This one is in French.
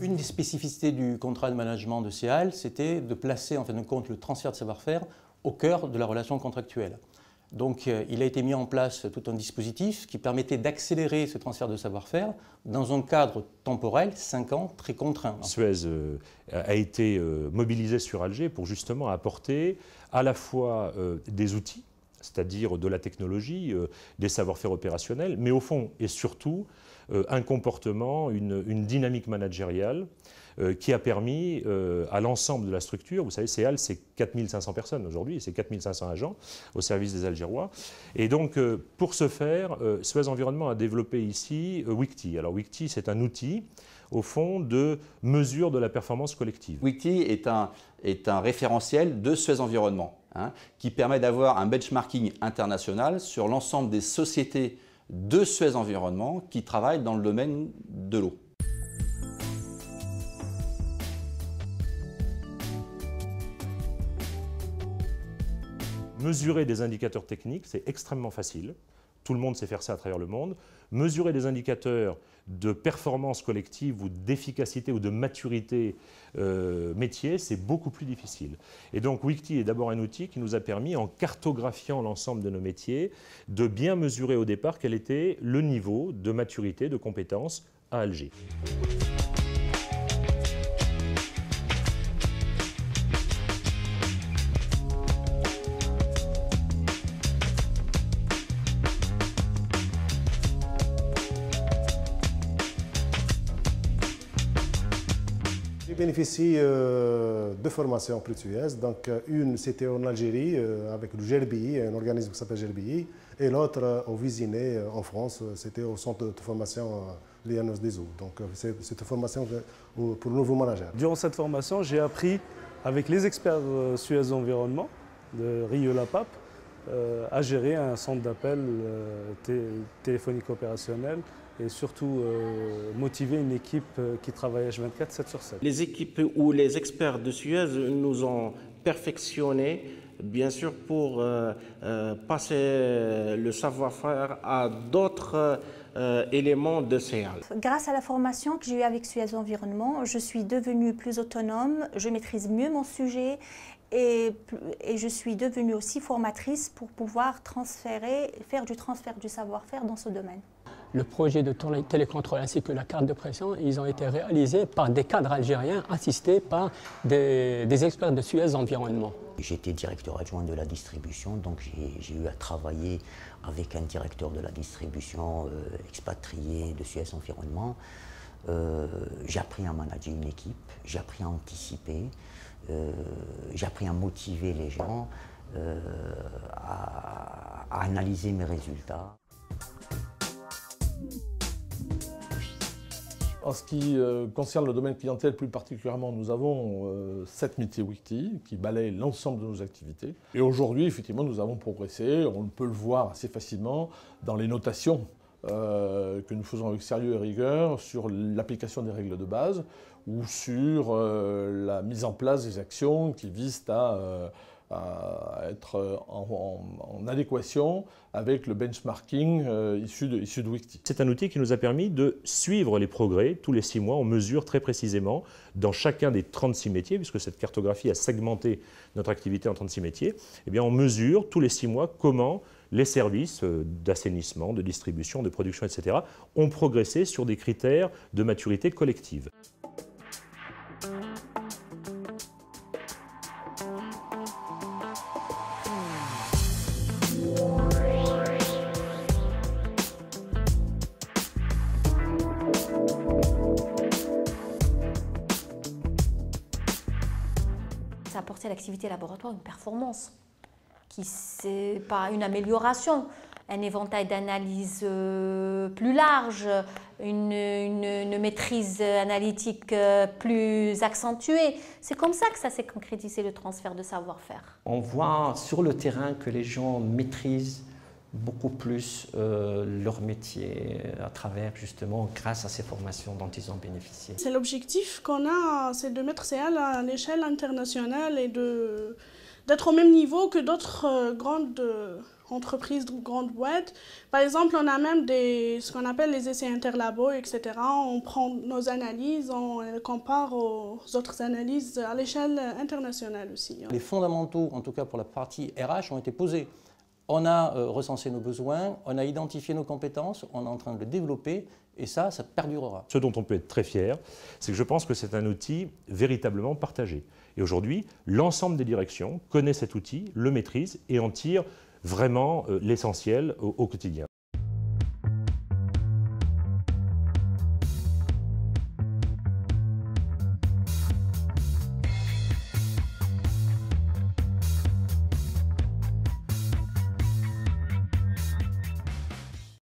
Une des spécificités du contrat de management de CEAL, c'était de placer en fin de compte le transfert de savoir-faire au cœur de la relation contractuelle. Donc il a été mis en place tout un dispositif qui permettait d'accélérer ce transfert de savoir-faire dans un cadre temporel, 5 ans, très contraint. Suez a été mobilisé sur Alger pour justement apporter à la fois des outils, c'est-à-dire de la technologie, des savoir-faire opérationnels, mais au fond et surtout un comportement, une dynamique managériale qui a permis à l'ensemble de la structure, vous savez, CEAL c'est 4500 personnes aujourd'hui, c'est 4500 agents au service des Algérois. Et donc pour ce faire, Suez Environnement a développé ici WICTI. Alors WICTI c'est un outil au fond de mesure de la performance collective. WICTI est un référentiel de Suez Environnement qui permet d'avoir un benchmarking international sur l'ensemble des sociétés de Suez Environnement qui travaillent dans le domaine de l'eau. Mesurer des indicateurs techniques, c'est extrêmement facile. Tout le monde sait faire ça à travers le monde. Mesurer des indicateurs de performance collective ou d'efficacité ou de maturité métier, c'est beaucoup plus difficile. Et donc WICTI est d'abord un outil qui nous a permis, en cartographiant l'ensemble de nos métiers, de bien mesurer au départ quel était le niveau de maturité, de compétence à Alger. J'ai bénéficié de formations auprès de Suez. Donc, une, c'était en Algérie avec le GRBI, un organisme qui s'appelle GRBI, et l'autre au Vésiné, en France, c'était au centre de formation Lianos des Eaux. Donc, c'est une formation pour le nouveau manager. Durant cette formation, j'ai appris avec les experts Suez Environnement de Rieux-la-Pape à gérer un centre d'appel téléphonique opérationnel et surtout motiver une équipe qui travaille H24, 7 sur 7. Les équipes ou les experts de Suez nous ont perfectionné, bien sûr, pour passer le savoir-faire à d'autres éléments de CEAL. Grâce à la formation que j'ai eue avec Suez Environnement, je suis devenue plus autonome, je maîtrise mieux mon sujet et je suis devenue aussi formatrice pour pouvoir faire du transfert du savoir-faire dans ce domaine. Le projet de télécontrôle ainsi que la carte de pression, ils ont été réalisés par des cadres algériens assistés par des experts de Suez Environnement. J'étais directeur adjoint de la distribution, donc j'ai eu à travailler avec un directeur de la distribution expatrié de Suez Environnement. J'ai appris à manager une équipe, j'ai appris à anticiper, j'ai appris à motiver les gens, à analyser mes résultats. En ce qui concerne le domaine clientèle plus particulièrement, nous avons 7 métiers WICTI qui balayent l'ensemble de nos activités. Et aujourd'hui, effectivement, nous avons progressé. On peut le voir assez facilement dans les notations que nous faisons avec sérieux et rigueur sur l'application des règles de base ou sur la mise en place des actions qui visent à être en adéquation avec le benchmarking issu de WICTI. C'est un outil qui nous a permis de suivre les progrès tous les 6 mois. On mesure très précisément dans chacun des 36 métiers, puisque cette cartographie a segmenté notre activité en 36 métiers, eh bien on mesure tous les 6 mois comment les services d'assainissement, de distribution, de production, etc. ont progressé sur des critères de maturité collective. Ça a apporté à l'activité laboratoire une performance, qui c'est pas une amélioration, un éventail d'analyse plus large, une maîtrise analytique plus accentuée. C'est comme ça que ça s'est concrétisé, le transfert de savoir-faire. On voit sur le terrain que les gens maîtrisent beaucoup plus leur métier à travers, justement, grâce à ces formations dont ils ont bénéficié. C'est l'objectif qu'on a, c'est de mettre CEAL à l'échelle internationale et d'être au même niveau que d'autres grandes entreprises, de grandes boîtes. Par exemple, on a même ce qu'on appelle les essais interlabos, etc. On prend nos analyses, on les compare aux autres analyses à l'échelle internationale aussi. Les fondamentaux, en tout cas pour la partie RH, ont été posés. On a recensé nos besoins, on a identifié nos compétences, on est en train de le développer et ça perdurera. Ce dont on peut être très fier, c'est que je pense que c'est un outil véritablement partagé. Et aujourd'hui, l'ensemble des directions connaît cet outil, le maîtrise et en tire vraiment l'essentiel au quotidien.